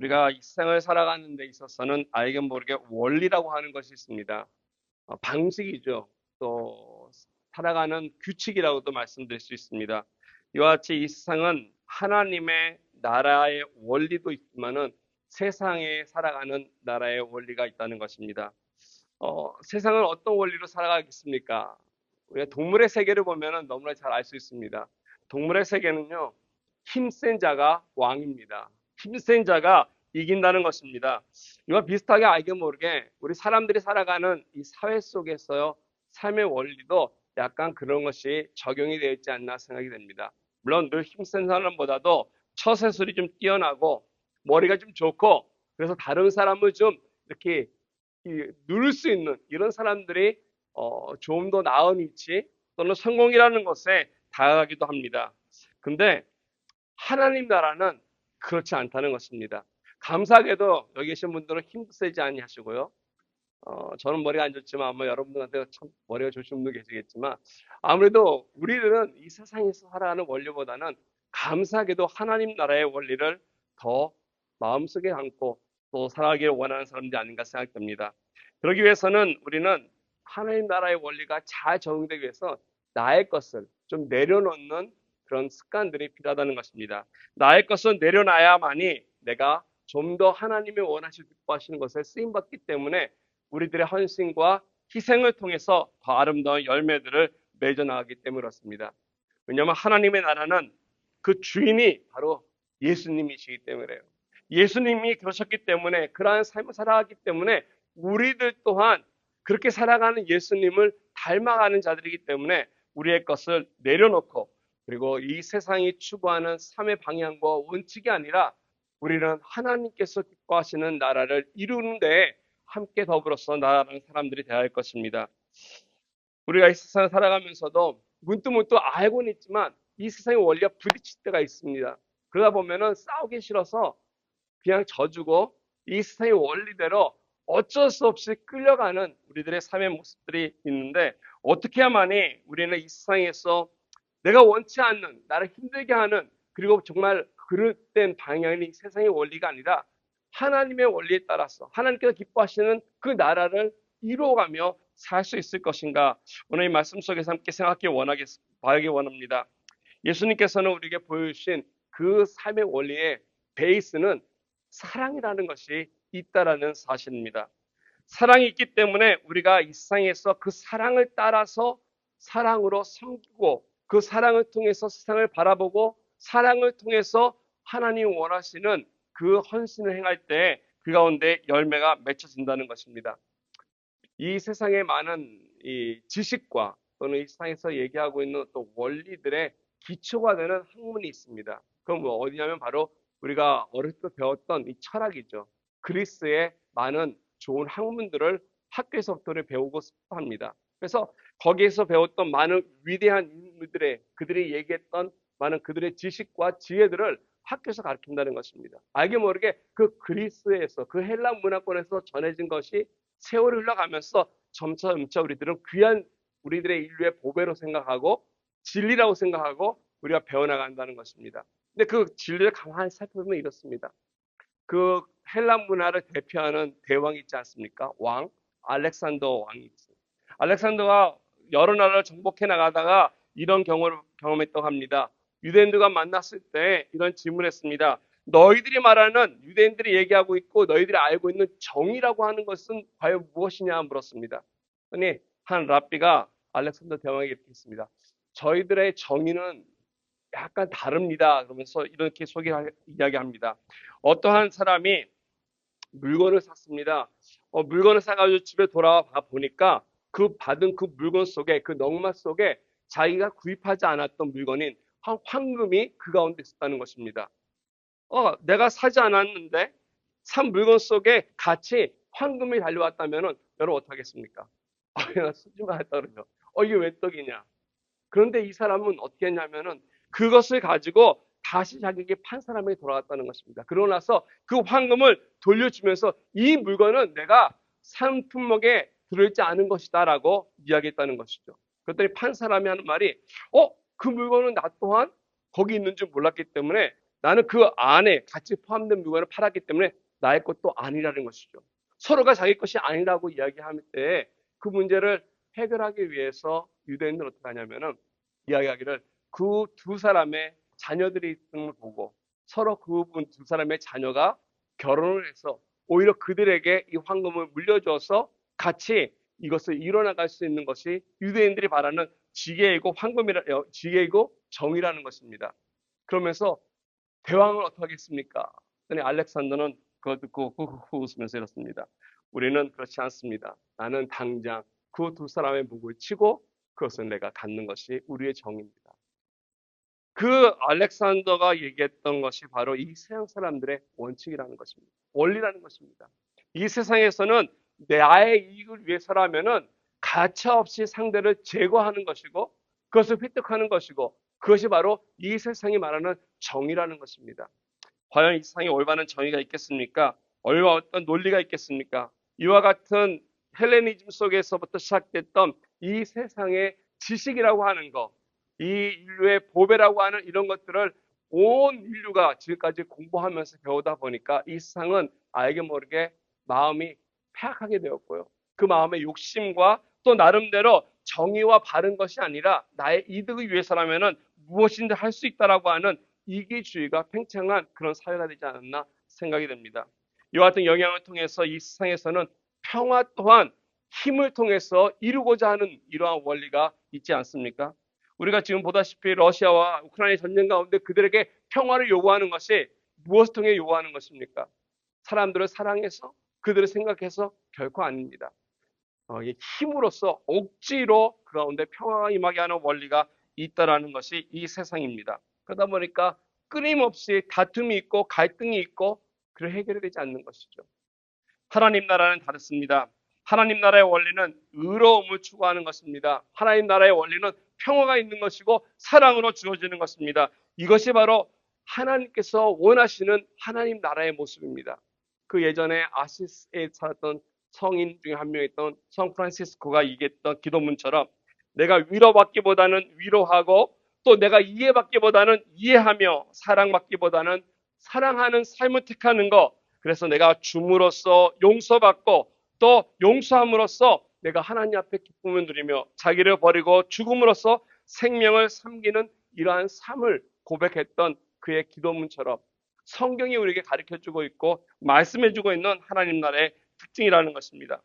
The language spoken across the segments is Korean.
우리가 이 세상을 살아가는 데 있어서는 알게 모르게 원리라고 하는 것이 있습니다. 방식이죠. 또 살아가는 규칙이라고도 말씀드릴 수 있습니다. 이와 같이 이 세상은 하나님의 나라의 원리도 있지만은 세상에 살아가는 나라의 원리가 있다는 것입니다. 세상은 어떤 원리로 살아가겠습니까? 우리가 동물의 세계를 보면은 너무나 잘 알 수 있습니다. 동물의 세계는요, 힘센 자가 왕입니다. 힘센 자가 이긴다는 것입니다. 이와 비슷하게 알게 모르게 우리 사람들이 살아가는 이 사회 속에서요, 삶의 원리도 약간 그런 것이 적용이 되어 있지 않나 생각이 됩니다. 물론 늘 힘센 사람보다도 처세술이 좀 뛰어나고 머리가 좀 좋고 그래서 다른 사람을 좀 이렇게 누를 수 있는 이런 사람들이 좀 더 나은 위치 또는 성공이라는 것에 다가가기도 합니다. 근데 하나님 나라는 그렇지 않다는 것입니다. 감사하게도 여기 계신 분들은 힘도 세지 아니하시고요. 저는 머리가 안 좋지만 아마 여러분들한테 참 머리가 좋으신 분 계시겠지만 아무래도 우리들은 이 세상에서 살아가는 원리보다는 감사하게도 하나님 나라의 원리를 더 마음속에 안고 또 살아가기를 원하는 사람들이 아닌가 생각됩니다. 그러기 위해서는 우리는 하나님 나라의 원리가 잘 적용되기 위해서 나의 것을 좀 내려놓는 그런 습관들이 필요하다는 것입니다. 나의 것을 내려놔야만이 내가 좀 더 하나님이 원하시고 기뻐하시는 것에 쓰임받기 때문에 우리들의 헌신과 희생을 통해서 더 아름다운 열매들을 맺어나가기 때문에 그렇습니다. 왜냐하면 하나님의 나라는 그 주인이 바로 예수님이시기 때문에요. 예수님이 그러셨기 때문에 그러한 삶을 살아가기 때문에 우리들 또한 그렇게 살아가는 예수님을 닮아가는 자들이기 때문에 우리의 것을 내려놓고 그리고 이 세상이 추구하는 삶의 방향과 원칙이 아니라 우리는 하나님께서 기뻐하시는 나라를 이루는 데 함께 더불어서 나아가는 사람들이 되어야 할 것입니다. 우리가 이 세상을 살아가면서도 문득문득 알고는 있지만 이 세상의 원리와 부딪힐 때가 있습니다. 그러다 보면은 싸우기 싫어서 그냥 져주고 이 세상의 원리대로 어쩔 수 없이 끌려가는 우리들의 삶의 모습들이 있는데 어떻게 해야만이 우리는 이 세상에서 내가 원치 않는 나를 힘들게 하는 그리고 정말 그릇된 방향이 세상의 원리가 아니라 하나님의 원리에 따라서 하나님께서 기뻐하시는 그 나라를 이루어가며 살 수 있을 것인가 오늘 이 말씀 속에서 함께 봐야기 원합니다. 예수님께서는 우리에게 보여주신 그 삶의 원리의 베이스는 사랑이라는 것이 있다라는 사실입니다. 사랑이 있기 때문에 우리가 이 세상에서 그 사랑을 따라서 사랑으로 섬기고 그 사랑을 통해서 세상을 바라보고 사랑을 통해서 하나님 원하시는 그 헌신을 행할 때 그 가운데 열매가 맺혀진다는 것입니다. 이 세상에 많은 이 지식과 또는 이 세상에서 얘기하고 있는 또 원리들의 기초가 되는 학문이 있습니다. 그건 뭐 어디냐면 바로 우리가 어렸을 때 배웠던 이 철학이죠. 그리스의 많은 좋은 학문들을 학교에서부터 배우고 싶어 합니다. 그래서 거기에서 배웠던 많은 위대한 인물들의 그들이 얘기했던 많은 그들의 지식과 지혜들을 학교에서 가르친다는 것입니다. 알게 모르게 그 그리스에서 그 헬라 문화권에서 전해진 것이 세월이 흘러가면서 점차 우리들은 귀한 우리들의 인류의 보배로 생각하고 진리라고 생각하고 우리가 배워나간다는 것입니다. 근데 그 진리를 가만히 살펴보면 이렇습니다. 그 헬라 문화를 대표하는 대왕이 있지 않습니까? 왕, 알렉산더 왕이 있어요. 알렉산더가 여러 나라를 정복해 나가다가 이런 경험을 경험했다고 합니다. 유대인들과 만났을 때 이런 질문했습니다. 너희들이 말하는 유대인들이 얘기하고 있고 너희들이 알고 있는 정의라고 하는 것은 과연 무엇이냐 물었습니다. 그러니 한 랍비가 알렉산더 대왕에게 이렇게 했습니다. 저희들의 정의는 약간 다릅니다. 그러면서 이렇게 이야기합니다. 어떠한 사람이 물건을 샀습니다. 물건을 사가지고 집에 돌아와 보니까 그 받은 그 물건 속에 그 넉마 속에 자기가 구입하지 않았던 물건인 황금이 그 가운데 있었다는 것입니다. 내가 사지 않았는데 산 물건 속에 같이 황금이 달려왔다면은 여러분 어떡하겠습니까? 내가 쓰지 말았다 그러죠. 이게 왜 떡이냐? 그런데 이 사람은 어떻게 했냐면은 그것을 가지고 다시 자기에게 판 사람에게 돌아갔다는 것입니다. 그러고 나서 그 황금을 돌려주면서 이 물건은 내가 산 품목에 들어있지 않은 것이다라고 이야기했다는 것이죠. 그랬더니 판 사람이 하는 말이 그 물건은 나 또한 거기 있는 줄 몰랐기 때문에 나는 그 안에 같이 포함된 물건을 팔았기 때문에 나의 것도 아니라는 것이죠. 서로가 자기 것이 아니라고 이야기할 때 그 문제를 해결하기 위해서 유대인들은 어떻게 하냐면은 이야기하기를 그 두 사람의 자녀들이 있음을 보고 서로 그 두 사람의 자녀가 결혼을 해서 오히려 그들에게 이 황금을 물려줘서 같이 이것을 이뤄나갈 수 있는 것이 유대인들이 바라는 지계이고 지계이고 정의라는 것입니다. 그러면서 대왕을 어떻게 하겠습니까? 그랬더니 알렉산더는 그거 듣고 후후후 웃으면서 이렇습니다. 우리는 그렇지 않습니다. 나는 당장 그 두 사람의 목을 치고 그것을 내가 갖는 것이 우리의 정입니다. 그 알렉산더가 얘기했던 것이 바로 이 세상 사람들의 원칙이라는 것입니다. 원리라는 것입니다. 이 세상에서는 나의 이익을 위해서라면은 가차없이 상대를 제거하는 것이고 그것을 획득하는 것이고 그것이 바로 이 세상이 말하는 정의라는 것입니다. 과연 이 세상에 올바른 정의가 있겠습니까? 어떤 논리가 있겠습니까? 이와 같은 헬레니즘 속에서부터 시작됐던 이 세상의 지식이라고 하는 것, 이 인류의 보배라고 하는 이런 것들을 온 인류가 지금까지 공부하면서 배우다 보니까 이 세상은 알게 모르게 마음이 폐악하게 되었고요. 그 마음의 욕심과 또 나름대로 정의와 바른 것이 아니라 나의 이득을 위해서라면은 무엇인지 할 수 있다라고 하는 이기주의가 팽창한 그런 사회가 되지 않았나 생각이 됩니다. 이와 같은 영향을 통해서 이 세상에서는 평화 또한 힘을 통해서 이루고자 하는 이러한 원리가 있지 않습니까? 우리가 지금 보다시피 러시아와 우크라이나 전쟁 가운데 그들에게 평화를 요구하는 것이 무엇을 통해 요구하는 것입니까? 사람들을 사랑해서 그들을 생각해서 결코 아닙니다. 힘으로써 억지로 그 가운데 평화가 임하게 하는 원리가 있다라는 것이 이 세상입니다. 그러다 보니까 끊임없이 다툼이 있고 갈등이 있고 그래 해결이 되지 않는 것이죠. 하나님 나라는 다릅니다. 하나님 나라의 원리는 의로움을 추구하는 것입니다. 하나님 나라의 원리는 평화가 있는 것이고 사랑으로 주어지는 것입니다. 이것이 바로 하나님께서 원하시는 하나님 나라의 모습입니다. 그 예전에 아시스에 살았던 성인 중에 한 명이었던 성 프란시스코가 얘기했던 기도문처럼 내가 위로받기보다는 위로하고 또 내가 이해받기보다는 이해하며 사랑받기보다는 사랑하는 삶을 택하는 것. 그래서 내가 줌으로써 용서받고 또 용서함으로써 내가 하나님 앞에 기쁨을 누리며 자기를 버리고 죽음으로써 생명을 삼기는 이러한 삶을 고백했던 그의 기도문처럼 성경이 우리에게 가르쳐주고 있고 말씀해주고 있는 하나님 나라의 특징이라는 것입니다.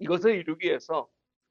이것을 이루기 위해서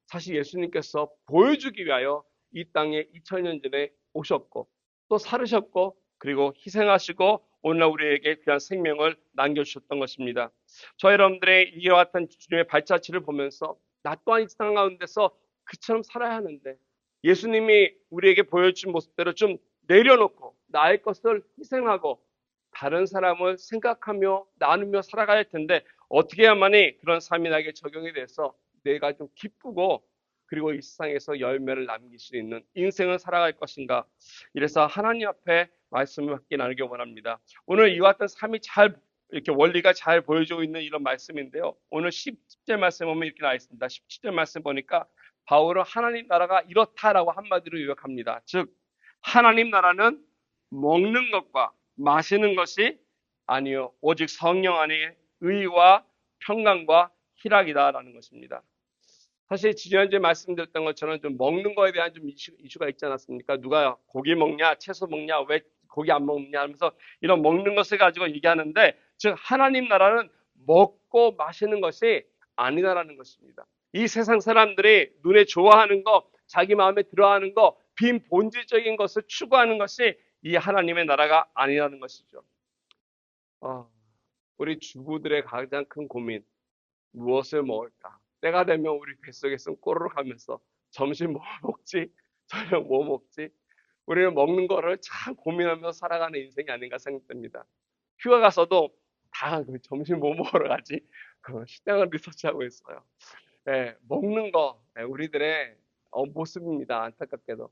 사실 예수님께서 보여주기 위하여 이 땅에 2000년 전에 오셨고 또 살으셨고 그리고 희생하시고 오늘날 우리에게 귀한 생명을 남겨주셨던 것입니다. 저 여러분들의 이와 같은 주님의 발자취를 보면서 나 또한 이 세상 가운데서 그처럼 살아야 하는데 예수님이 우리에게 보여준 모습대로 좀 내려놓고 나의 것을 희생하고 다른 사람을 생각하며 나누며 살아가야 할 텐데 어떻게 해야만이 그런 삶이 나에게 적용이 돼서 내가 좀 기쁘고 그리고 이 세상에서 열매를 남길 수 있는 인생을 살아갈 것인가. 이래서 하나님 앞에 말씀을 함께 나누기 원합니다. 오늘 이와 같은 삶이 잘 이렇게 원리가 잘 보여지고 있는 이런 말씀인데요. 오늘 10절 말씀 보면 이렇게 나와 있습니다. 17절 말씀 보니까 바울은 하나님 나라가 이렇다라고 한마디로 요약합니다. 즉 하나님 나라는 먹는 것과 마시는 것이 아니요 오직 성령 안에 의와 평강과 희락이다라는 것입니다. 사실 지난주에 말씀드렸던 것처럼 좀 먹는 거에 대한 좀 이슈가 있지 않았습니까? 누가 고기 먹냐, 채소 먹냐, 왜 고기 안 먹느냐 하면서 이런 먹는 것을 가지고 얘기하는데 즉 하나님 나라는 먹고 마시는 것이 아니다라는 것입니다. 이 세상 사람들이 눈에 좋아하는 거, 자기 마음에 들어하는 거, 빈 본질적인 것을 추구하는 것이 이 하나님의 나라가 아니라는 것이죠. 우리 주부들의 가장 큰 고민, 무엇을 먹을까? 때가 되면 우리 뱃속에 숨 꼬르륵 하면서 점심 뭐 먹지? 저녁 뭐 먹지? 우리는 먹는 거를 참 고민하면서 살아가는 인생이 아닌가 생각됩니다. 휴가 가서도 다 점심 뭐 먹으러 가지? 식당을 리서치하고 있어요. 네, 먹는 거, 우리들의 모습입니다. 안타깝게도.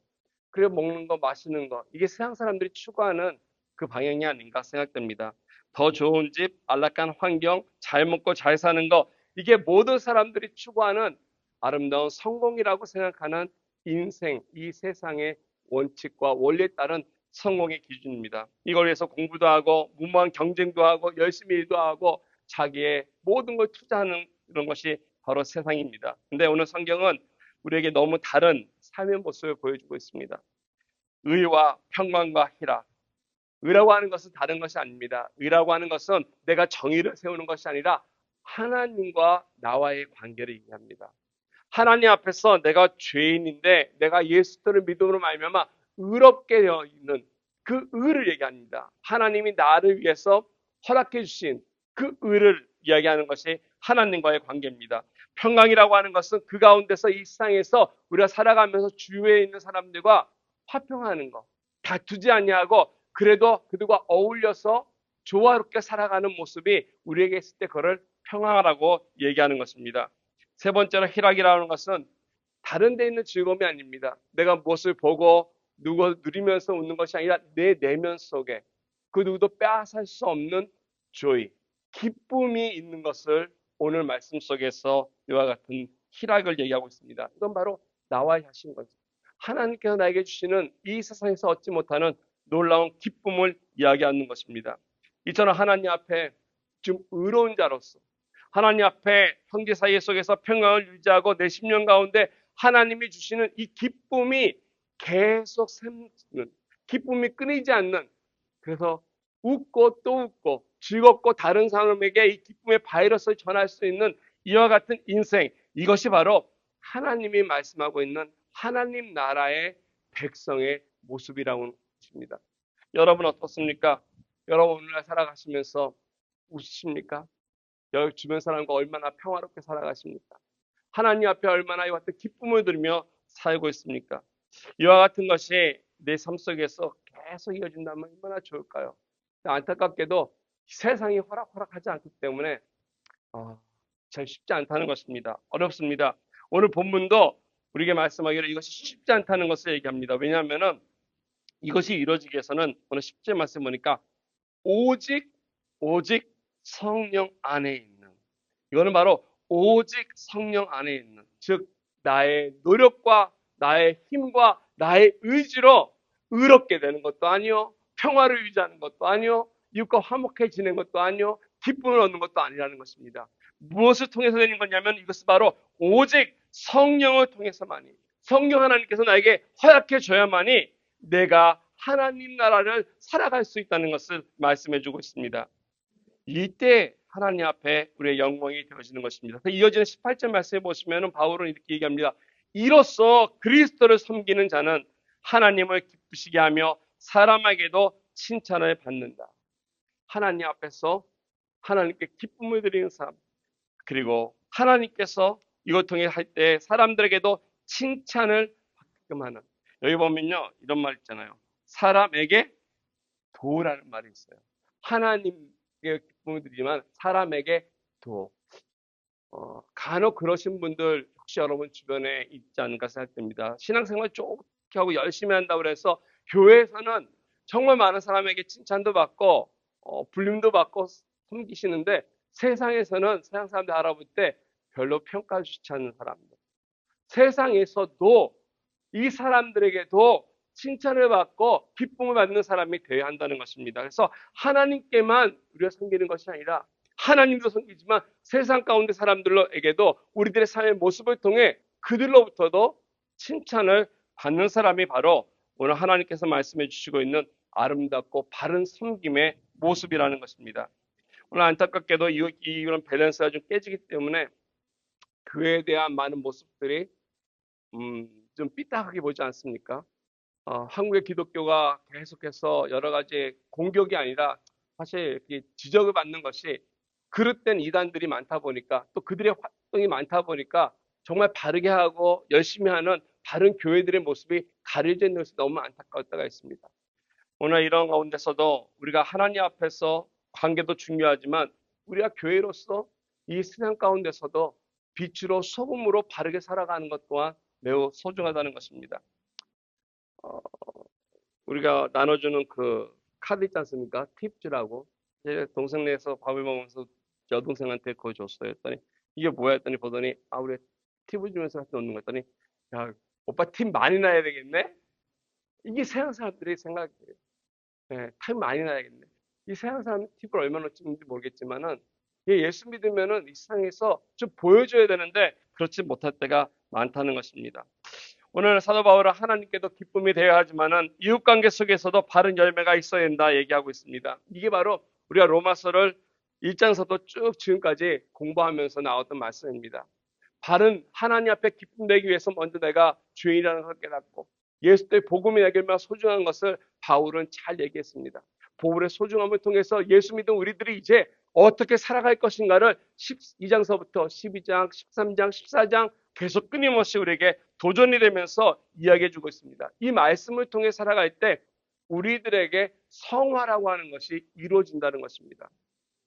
그리고 먹는 거, 마시는 거. 이게 세상 사람들이 추구하는 그 방향이 아닌가 생각됩니다. 더 좋은 집, 안락한 환경, 잘 먹고 잘 사는 거. 이게 모든 사람들이 추구하는 아름다운 성공이라고 생각하는 인생, 이 세상의 원칙과 원리에 따른 성공의 기준입니다. 이걸 위해서 공부도 하고 무모한 경쟁도 하고 열심히 일도 하고 자기의 모든 걸 투자하는 그런 것이 바로 세상입니다. 근데 오늘 성경은 우리에게 너무 다른 삶의 모습을 보여주고 있습니다. 의와 평강과 희락. 의라고 하는 것은 다른 것이 아닙니다. 의라고 하는 것은 내가 정의를 세우는 것이 아니라 하나님과 나와의 관계를 얘기합니다. 하나님 앞에서 내가 죄인인데 내가 예수를 믿음으로 말미암아 의롭게 되어 있는 그 의를 얘기합니다. 하나님이 나를 위해서 허락해 주신 그 의를 이야기하는 것이 하나님과의 관계입니다. 평강이라고 하는 것은 그 가운데서 이 세상에서 우리가 살아가면서 주위에 있는 사람들과 화평하는 것, 다투지 아니하고 그래도 그들과 어울려서 조화롭게 살아가는 모습이 우리에게 있을 때 그걸 평화라고 얘기하는 것입니다. 세 번째로 희락이라는 것은 다른 데 있는 즐거움이 아닙니다. 내가 무엇을 보고 누리면서 웃는 것이 아니라 내 내면 속에 그 누구도 빼앗을 수 없는 joy, 기쁨이 있는 것을 오늘 말씀 속에서 이와 같은 희락을 얘기하고 있습니다. 이건 바로 나와 하신 거죠. 하나님께서 나에게 주시는 이 세상에서 얻지 못하는 놀라운 기쁨을 이야기하는 것입니다. 이처럼 하나님 앞에 좀 의로운 자로서 하나님 앞에 형제 사이 속에서 평강을 유지하고 내 심령 가운데 하나님이 주시는 이 기쁨이 계속 샘는 기쁨이 끊이지 않는 그래서 웃고 또 웃고 즐겁고 다른 사람에게 이 기쁨의 바이러스를 전할 수 있는 이와 같은 인생 이것이 바로 하나님이 말씀하고 있는 하나님 나라의 백성의 모습이라는 것입니다. 여러분 어떻습니까? 여러분 오늘날 살아가시면서 웃으십니까? 여기 주변 사람과 얼마나 평화롭게 살아가십니까? 하나님 앞에 얼마나 이와 같은 기쁨을 들으며 살고 있습니까? 이와 같은 것이 내 삶 속에서 계속 이어진다면 얼마나 좋을까요? 안타깝게도 세상이 허락하지 않기 때문에 참 쉽지 않다는 것입니다. 어렵습니다. 오늘 본문도 우리에게 말씀하기를 이것이 쉽지 않다는 것을 얘기합니다. 왜냐하면 이것이 이루어지기 위해서는 오늘 10절 말씀 보니까 오직 성령 안에 있는 이거는 바로 오직 성령 안에 있는 즉 나의 노력과 나의 힘과 나의 의지로 의롭게 되는 것도 아니요 평화를 유지하는 것도 아니요 이웃과 화목해지는 것도 아니요 기쁨을 얻는 것도 아니라는 것입니다. 무엇을 통해서 되는 거냐면 이것은 바로 오직 성령을 통해서만이 성령 하나님께서 나에게 허락해 줘야만이 내가 하나님 나라를 살아갈 수 있다는 것을 말씀해 주고 있습니다. 이때 하나님 앞에 우리의 영광이 되어지는 것입니다. 이어지는 18절 말씀에 보시면 바울은 이렇게 얘기합니다. 이로써 그리스도를 섬기는 자는 하나님을 기쁘시게 하며 사람에게도 칭찬을 받는다. 하나님 앞에서 하나님께 기쁨을 드리는 삶 그리고 하나님께서 이것 통해 할 때 사람들에게도 칭찬을 받게끔 하는 여기 보면요 이런 말 있잖아요. 사람에게 도라는 말이 있어요. 하나님께 기쁨을 드리지만 사람에게 도. 간혹 그러신 분들 혹시 여러분 주변에 있지 않을까 생각됩니다. 신앙생활 좋게 하고 열심히 한다고 해서 교회에서는 정말 많은 사람에게 칭찬도 받고 불림도 받고 섬기시는데 세상에서는 세상 사람들 알아볼 때 별로 평가주지 않는 사람들. 세상에서도 이 사람들에게도 칭찬을 받고 기쁨을 받는 사람이 되어야 한다는 것입니다. 그래서 하나님께만 우리가 섬기는 것이 아니라 하나님도 섬기지만 세상 가운데 사람들에게도 우리들의 삶의 모습을 통해 그들로부터도 칭찬을 받는 사람이 바로 오늘 하나님께서 말씀해 주시고 있는 아름답고 바른 섬김의 모습이라는 것입니다. 오늘 안타깝게도 이런 밸런스가 좀 깨지기 때문에 그에 대한 많은 모습들이 좀 삐딱하게 보지 않습니까? 한국의 기독교가 계속해서 여러 가지 공격이 아니라 사실 지적을 받는 것이 그릇된 이단들이 많다 보니까 또 그들의 활동이 많다 보니까 정말 바르게 하고 열심히 하는 바른 교회들의 모습이 가려져 있는 것이 너무 안타까울 때가 있습니다. 오늘 이런 가운데서도 우리가 하나님 앞에서 관계도 중요하지만 우리가 교회로서 이 세상 가운데서도 빛으로 소금으로 바르게 살아가는 것 또한 매우 소중하다는 것입니다. 우리가 나눠주는 그 카드 있지 않습니까? 팁즈라고. 제 동생네에서 밥을 먹으면서 여동생한테 그거 줬어요. 했더니 이게 뭐야 했더니 보더니 우리 팁을 주면서 같이 놓는 거 했더니 야 오빠 팁 많이 놔야 되겠네? 이게 세상 사람들의 생각이에요. 타임 많이 나야겠네. 이 세상 사람 팁을 얼마나 찍는지 모르겠지만은 예수 믿으면은 이 세상에서 좀 보여줘야 되는데 그렇지 못할 때가 많다는 것입니다. 오늘 사도 바울은 하나님께도 기쁨이 되어야 하지만은 이웃관계 속에서도 바른 열매가 있어야 된다 얘기하고 있습니다. 이게 바로 우리가 로마서를 1장서도 쭉 지금까지 공부하면서 나왔던 말씀입니다. 바른 하나님 앞에 기쁨 내기 위해서 먼저 내가 죄인이라는 걸 깨닫고 예수의 복음이 내게 얼마나 소중한 것을 바울은 잘 얘기했습니다. 복음의 소중함을 통해서 예수 믿은 우리들이 이제 어떻게 살아갈 것인가를 12장서부터 12장, 13장, 14장 계속 끊임없이 우리에게 도전이 되면서 이야기해 주고 있습니다. 이 말씀을 통해 살아갈 때 우리들에게 성화라고 하는 것이 이루어진다는 것입니다.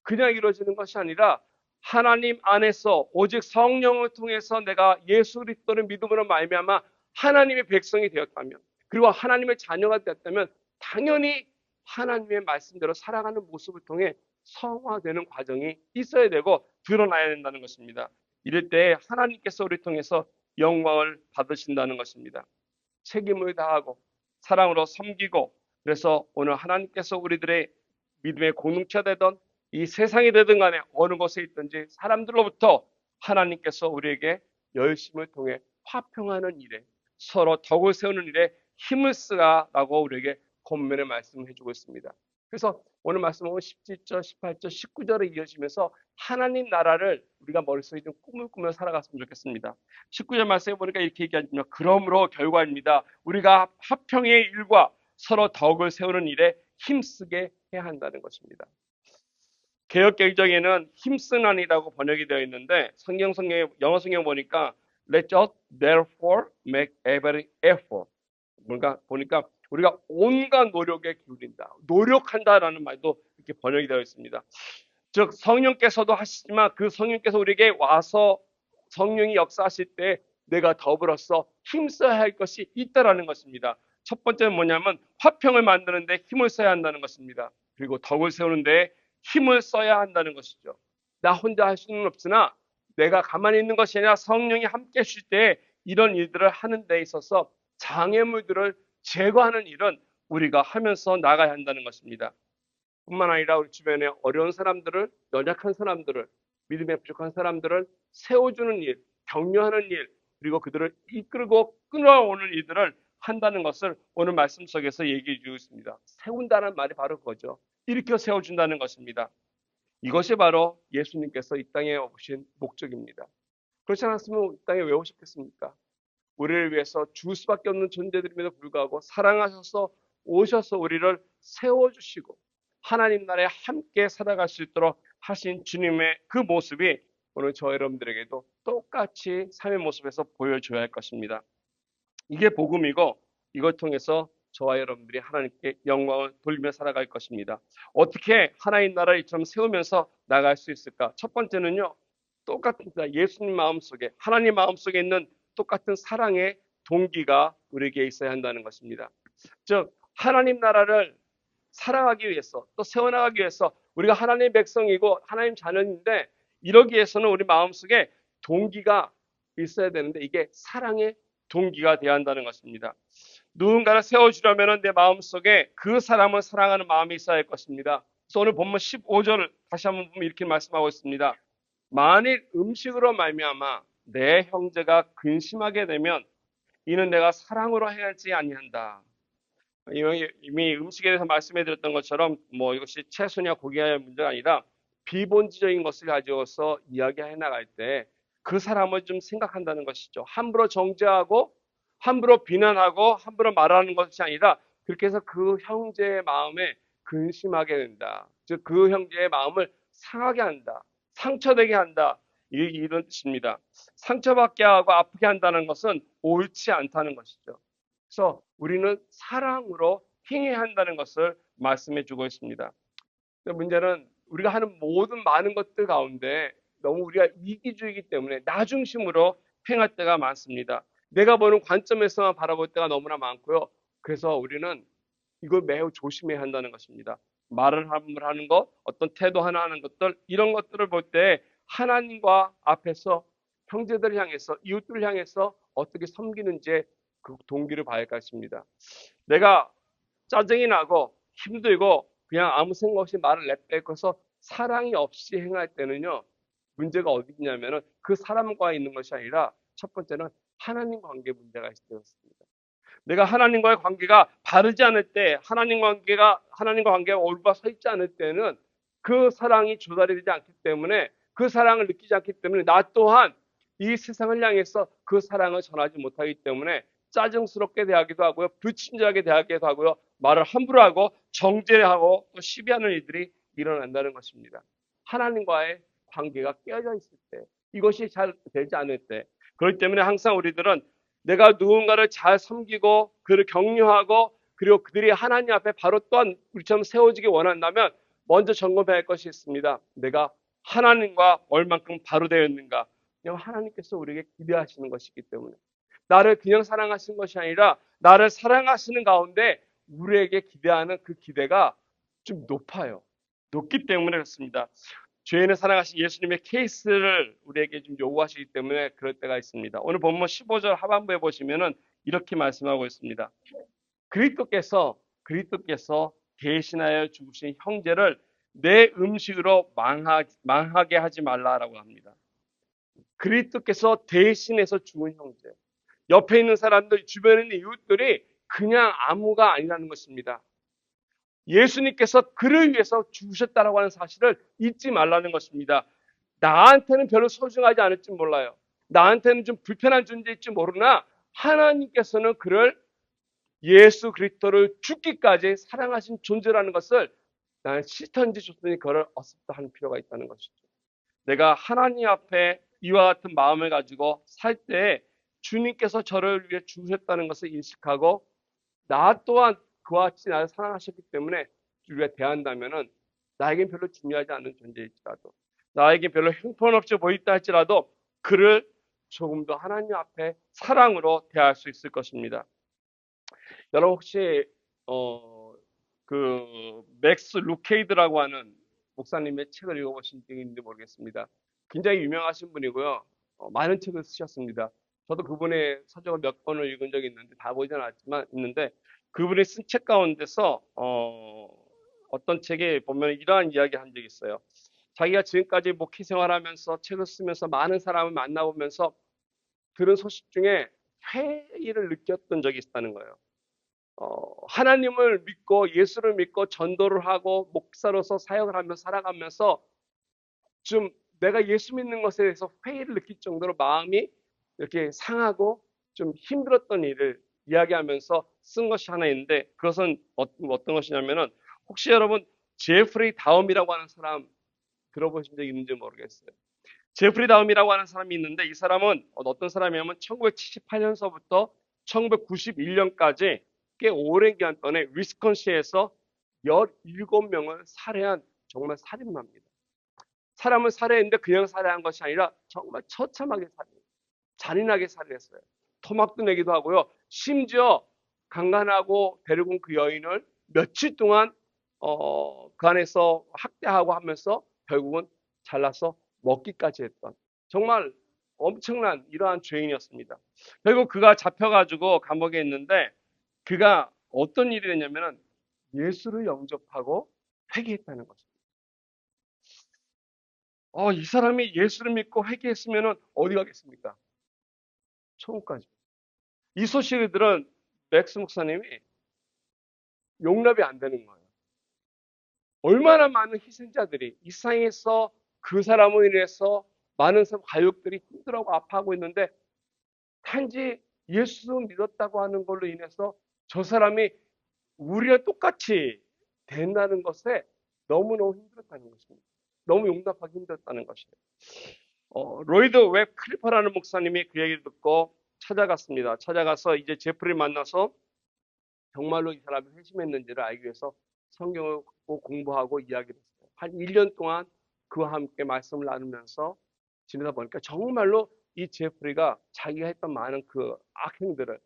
그냥 이루어지는 것이 아니라 하나님 안에서 오직 성령을 통해서 내가 예수 그리스도를 믿음으로 말미암아 하나님의 백성이 되었다면, 그리고 하나님의 자녀가 되었다면 당연히 하나님의 말씀대로 살아가는 모습을 통해 성화되는 과정이 있어야 되고 드러나야 된다는 것입니다. 이럴 때 하나님께서 우리 통해서 영광을 받으신다는 것입니다. 책임을 다하고 사랑으로 섬기고, 그래서 오늘 하나님께서 우리들의 믿음의 공동체가 되던 이 세상이 되든 간에 어느 곳에 있든지 사람들로부터 하나님께서 우리에게 열심을 통해 화평하는 일에, 서로 덕을 세우는 일에 힘을 쓰라라고 우리에게 권면의 말씀을 해주고 있습니다. 그래서 오늘 말씀은 17절, 18절, 19절에 이어지면서 하나님 나라를 우리가 머릿속에 좀 꿈을 꾸며 살아갔으면 좋겠습니다. 19절 말씀에 보니까 이렇게 얘기하지만 그러므로 결과입니다. 우리가 화평의 일과 서로 덕을 세우는 일에 힘쓰게 해야 한다는 것입니다. 개역개정에는 힘쓰나니라고 번역이 되어 있는데 영어 성경 보니까 Let us therefore make every effort. 뭔가 보니까 우리가 온갖 노력에 기울인다, 노력한다라는 말도 이렇게 번역이 되어 있습니다. 즉 성령께서도 하시지만 그 성령께서 우리에게 와서 성령이 역사하실 때 내가 더불어서 힘써야 할 것이 있다라는 것입니다. 첫 번째는 뭐냐면 화평을 만드는데 힘을 써야 한다는 것입니다. 그리고 덕을 세우는데 힘을 써야 한다는 것이죠. 나 혼자 할 수는 없으나 내가 가만히 있는 것이 아니라 성령이 함께 하실 때 이런 일들을 하는 데 있어서 장애물들을 제거하는 일은 우리가 하면서 나가야 한다는 것입니다. 뿐만 아니라 우리 주변에 어려운 사람들을, 연약한 사람들을, 믿음에 부족한 사람들을 세워주는 일, 격려하는 일, 그리고 그들을 이끌고 끌어오는 일들을 한다는 것을 오늘 말씀 속에서 얘기해 주고 있습니다. 세운다는 말이 바로 그거죠. 일으켜 세워준다는 것입니다. 이것이 바로 예수님께서 이 땅에 오신 목적입니다. 그렇지 않았으면 이 땅에 왜 오셨겠습니까? 우리를 위해서 죽을 수밖에 없는 존재들임에도 불구하고 사랑하셔서 오셔서 우리를 세워주시고 하나님 나라에 함께 살아갈 수 있도록 하신 주님의 그 모습이 오늘 저 여러분들에게도 똑같이 삶의 모습에서 보여줘야 할 것입니다. 이게 복음이고 이걸 통해서 저와 여러분들이 하나님께 영광을 돌리며 살아갈 것입니다. 어떻게 하나님 나라를 이처럼 세우면서 나갈 수 있을까? 첫 번째는요, 똑같은 예수님 마음속에, 하나님 마음속에 있는 똑같은 사랑의 동기가 우리에게 있어야 한다는 것입니다. 즉 하나님 나라를 살아가기 위해서, 또 세워나가기 위해서 우리가 하나님의 백성이고 하나님 자녀인데 이러기 위해서는 우리 마음속에 동기가 있어야 되는데 이게 사랑의 동기가 되어야 한다는 것입니다. 누군가를 세워주려면 내 마음속에 그 사람을 사랑하는 마음이 있어야 할 것입니다. 그래서 오늘 본문 15절을 다시 한번 보면 이렇게 말씀하고 있습니다. 만일 음식으로 말미암아 내 형제가 근심하게 되면 이는 내가 사랑으로 해야지 아니한다. 이미 음식에 대해서 말씀해 드렸던 것처럼 이것이 채소냐 고기냐의 문제가 아니라 비본질적인 것을 가지고서 이야기해 나갈 때 그 사람을 좀 생각한다는 것이죠. 함부로 정죄하고 함부로 비난하고 함부로 말하는 것이 아니라 그렇게 해서 그 형제의 마음에 근심하게 된다. 즉 그 형제의 마음을 상하게 한다. 상처되게 한다. 이런 뜻입니다. 상처받게 하고 아프게 한다는 것은 옳지 않다는 것이죠. 그래서 우리는 사랑으로 행해야 한다는 것을 말씀해 주고 있습니다. 문제는 우리가 하는 모든 많은 것들 가운데 너무 우리가 이기주의이기 때문에 나 중심으로 행할 때가 많습니다. 내가 보는 관점에서만 바라볼 때가 너무나 많고요. 그래서 우리는 이걸 매우 조심해야 한다는 것입니다. 말을 하는 것, 어떤 태도 하나 하는 것들, 이런 것들을 볼 때 하나님과 앞에서 형제들을 향해서, 이웃들을 향해서 어떻게 섬기는지 그 동기를 봐야 할 것입니다. 내가 짜증이 나고 힘들고 그냥 아무 생각 없이 말을 내빼고서 사랑이 없이 행할 때는요, 문제가 어디 있냐면은 그 사람과 있는 것이 아니라 첫 번째는 하나님 관계 문제가 있었습니다. 내가 하나님과의 관계가 바르지 않을 때, 하나님과 관계가 올바 서 있지 않을 때는 그 사랑이 조달이 되지 않기 때문에, 그 사랑을 느끼지 않기 때문에 나 또한 이 세상을 향해서 그 사랑을 전하지 못하기 때문에 짜증스럽게 대하기도 하고요, 불친절하게 대하기도 하고요, 말을 함부로 하고 정죄하고 또 시비하는 일들이 일어난다는 것입니다. 하나님과의 관계가 깨어져 있을 때, 이것이 잘 되지 않을 때, 그렇기 때문에 항상 우리들은 내가 누군가를 잘 섬기고 그를 격려하고 그리고 그들이 하나님 앞에 바로 또한 우리처럼 세워지기 원한다면 먼저 점검해야 할 것이 있습니다. 내가 하나님과 얼만큼 바로 되었는가. 그냥 하나님께서 우리에게 기대하시는 것이기 때문에 나를 그냥 사랑하시는 것이 아니라 나를 사랑하시는 가운데 우리에게 기대하는 그 기대가 좀 높아요. 높기 때문에 그렇습니다. 죄인을 사랑하신 예수님의 케이스를 우리에게 좀 요구하시기 때문에 그럴 때가 있습니다. 오늘 본문 15절 하반부에 보시면은 이렇게 말씀하고 있습니다. 그리스도께서 대신하여 죽으신 형제를 내 음식으로 망하게 하지 말라라고 합니다. 그리스도께서 대신해서 죽은 형제. 옆에 있는 사람들, 주변에 있는 이웃들이 그냥 아무가 아니라는 것입니다. 예수님께서 그를 위해서 죽으셨다라고 하는 사실을 잊지 말라는 것입니다. 나한테는 별로 소중하지 않을지 몰라요. 나한테는 좀 불편한 존재일지 모르나 하나님께서는 그를 예수 그리스도를 죽기까지 사랑하신 존재라는 것을 나는 싫던지 좋든지 그걸 어습다 하는 필요가 있다는 것이죠. 내가 하나님 앞에 이와 같은 마음을 가지고 살 때 주님께서 저를 위해 죽으셨다는 것을 인식하고 나 또한 그와 같이 나를 사랑하셨기 때문에 우리가 대한다면은 나에겐 별로 중요하지 않은 존재일지라도 나에게 별로 형편없이 보인다 할지라도 그를 조금 더 하나님 앞에 사랑으로 대할 수 있을 것입니다. 여러분 혹시 그 맥스 루케이드라고 하는 목사님의 책을 읽어보신 적이 있는지 모르겠습니다. 굉장히 유명하신 분이고요. 많은 책을 쓰셨습니다. 저도 그분의 서적을 몇 권을 읽은 적이 있는데 다 보진 않았지만 있는데 그분이 쓴 책 가운데서 어떤 책에 보면 이러한 이야기 한 적이 있어요. 자기가 지금까지 목회 생활하면서 책을 쓰면서 많은 사람을 만나보면서 들은 소식 중에 회의를 느꼈던 적이 있다는 거예요. 하나님을 믿고 예수를 믿고 전도를 하고 목사로서 사역을 하면서 살아가면서 좀 내가 예수 믿는 것에 대해서 회의를 느낄 정도로 마음이 이렇게 상하고 좀 힘들었던 일을 이야기하면서 쓴 것이 하나 있는데 그것은 어떤 것이냐면은 혹시 여러분 제프리 다움이라고 하는 사람 들어보신 적 있는지 모르겠어요. 제프리 다움이라고 하는 사람이 있는데 이 사람은 어떤 사람이냐면 1978년서부터 1991년까지 꽤 오랜 기간 동안에 위스콘신에서 17명을 살해한 정말 살인마입니다. 사람을 살해했는데 그냥 살해한 것이 아니라 정말 처참하게 잔인하게 살해했어요. 토막도 내기도 하고요. 심지어 강간하고 데리고 온 그 여인을 며칠 동안 그 안에서 학대하고 하면서 결국은 잘라서 먹기까지 했던 정말 엄청난 이러한 죄인이었습니다. 결국 그가 잡혀가지고 감옥에 있는데 그가 어떤 일이 됐냐면은 예수를 영접하고 회개했다는 것입니다. 이 사람이 예수를 믿고 회개했으면은 어디 가겠습니까? 천국까지. 이 소식을 들은 맥스 목사님이 용납이 안 되는 거예요. 얼마나 많은 희생자들이 이 세상에서 그 사람으로 인해서 많은 가족들이 힘들어하고 아파하고 있는데 단지 예수 믿었다고 하는 걸로 인해서 저 사람이 우리와 똑같이 된다는 것에 너무너무 힘들었다는 것입니다. 너무 용납하기 힘들었다는 것이에요. 로이드 웹 클리퍼라는 목사님이 그 얘기를 듣고 찾아갔습니다. 찾아가서 이제 제프리를 만나서 정말로 이 사람이 회심했는지를 알기 위해서 성경을 공부하고 이야기를 했어요. 한 1년 동안 그와 함께 말씀을 나누면서 지내다 보니까 정말로 이 제프리가 자기가 했던 많은 그 악행들을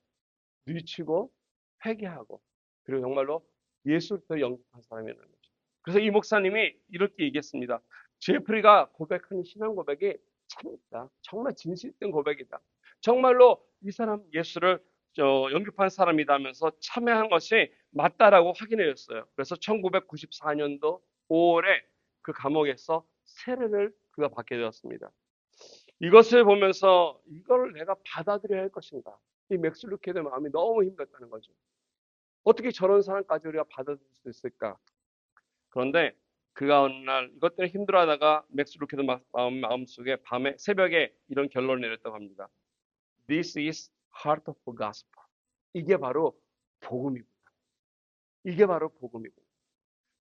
뉘치고 회개하고 그리고 정말로 예수를 영접한 사람이라는 거죠. 그래서 이 목사님이 이렇게 얘기했습니다. 제프리가 고백한 신앙 고백이 참다. 정말 진실된 고백이다. 정말로 이 사람 예수를 영입한 사람이라면서 참여한 것이 맞다라고 확인해 줬어요. 그래서 1994년도 5월에 그 감옥에서 세례를 그가 받게 되었습니다. 이것을 보면서 이걸 내가 받아들여야 할 것인가? 이 맥스 루케의 마음이 너무 힘들었다는 거죠. 어떻게 저런 사람까지 우리가 받아들일 수 있을까? 그런데 그가 어느 날 이것 때문에 힘들어하다가 맥스 루케의 마음속에 밤에 새벽에 이런 결론을 내렸다고 합니다. This is heart of gospel. 이게 바로 복음이구나. 이게 바로 복음이구나.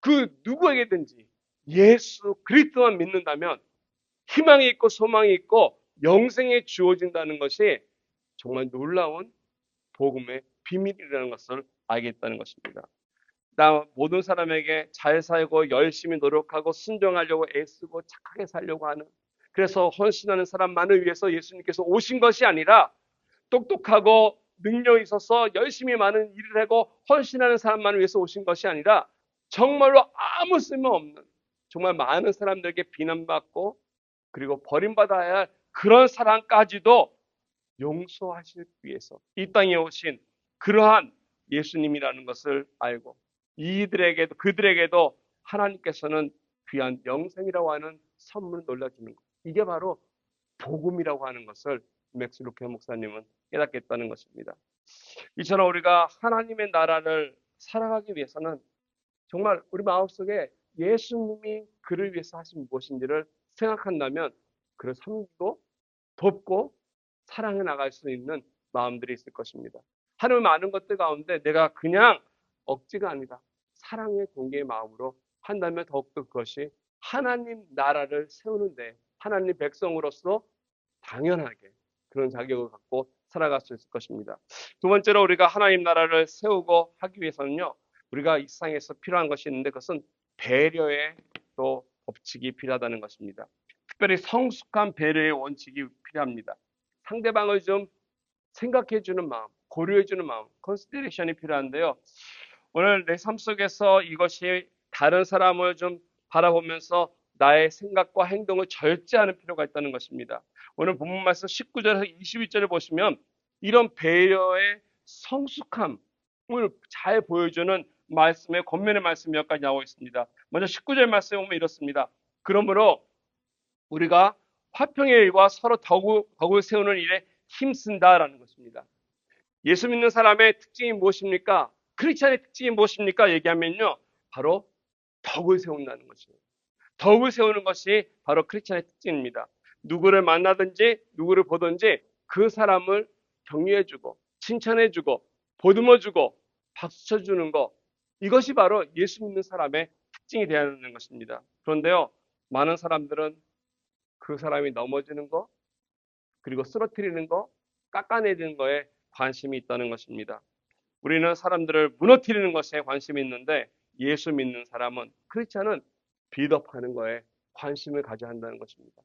그 누구에게든지 예수 그리스도만 믿는다면 희망이 있고 소망이 있고 영생에 주어진다는 것이 정말 놀라운 복음의 비밀이라는 것을 알겠다는 것입니다. 나 모든 사람에게 잘 살고 열심히 노력하고 순종하려고 애쓰고 착하게 살려고 하는, 그래서 헌신하는 사람만을 위해서 예수님께서 오신 것이 아니라 똑똑하고 능력이 있어서 열심히 많은 일을 하고 헌신하는 사람만을 위해서 오신 것이 아니라 정말로 아무 쓸모없는, 정말 많은 사람들에게 비난받고 그리고 버림받아야 할 그런 사람까지도 용서하실 위해서 이 땅에 오신 그러한 예수님이라는 것을 알고 그들에게도 하나님께서는 귀한 영생이라고 하는 선물을 놀려주는 것. 이게 바로 복음이라고 하는 것을 맥스 루케 목사님은 깨닫겠다는 것입니다. 이처럼 우리가 하나님의 나라를 살아가기 위해서는 정말 우리 마음속에 예수님이 그를 위해서 하신 무엇인지를 생각한다면 그를 섬기고 돕고 사랑해 나갈 수 있는 마음들이 있을 것입니다. 하나님 많은 것들 가운데 내가 그냥 억지가 아니다, 사랑의 동기의 마음으로 한다면 더욱더 그것이 하나님 나라를 세우는데 하나님 백성으로서 당연하게 그런 자격을 갖고 살아갈 수 있을 것입니다. 두 번째로 우리가 하나님 나라를 세우고 하기 위해서는요, 우리가 이 세상에서 필요한 것이 있는데 그것은 배려의 또 법칙이 필요하다는 것입니다. 특별히 성숙한 배려의 원칙이 필요합니다. 상대방을 좀 생각해주는 마음, 고려해주는 마음, 컨시더레이션이 필요한데요. 오늘 내 삶 속에서 이것이 다른 사람을 좀 바라보면서 나의 생각과 행동을 절제하는 필요가 있다는 것입니다. 오늘 본문 말씀 19절에서 22절을 보시면 이런 배려의 성숙함을 잘 보여주는 말씀의 권면의 말씀이 몇 가지 나오고 있습니다. 먼저 19절 말씀에 보면 이렇습니다. 그러므로 우리가 화평의 일과 서로 덕을 세우는 일에 힘쓴다라는 것입니다. 예수 믿는 사람의 특징이 무엇입니까? 크리스찬의 특징이 무엇입니까? 얘기하면요, 바로 덕을 세운다는 것이에요. 덕을 세우는 것이 바로 크리스찬의 특징입니다. 누구를 만나든지 누구를 보든지 그 사람을 격려해주고 칭찬해주고 보듬어주고 박수쳐주는 것, 이것이 바로 예수 믿는 사람의 특징이 되어야 하는 것입니다. 그런데요, 많은 사람들은 그 사람이 넘어지는 거, 그리고 쓰러뜨리는 거, 깎아내리는 거에 관심이 있다는 것입니다. 우리는 사람들을 무너뜨리는 것에 관심이 있는데 예수 믿는 사람은, 크리스찬은 빌드업하는 거에 관심을 가져야 한다는 것입니다.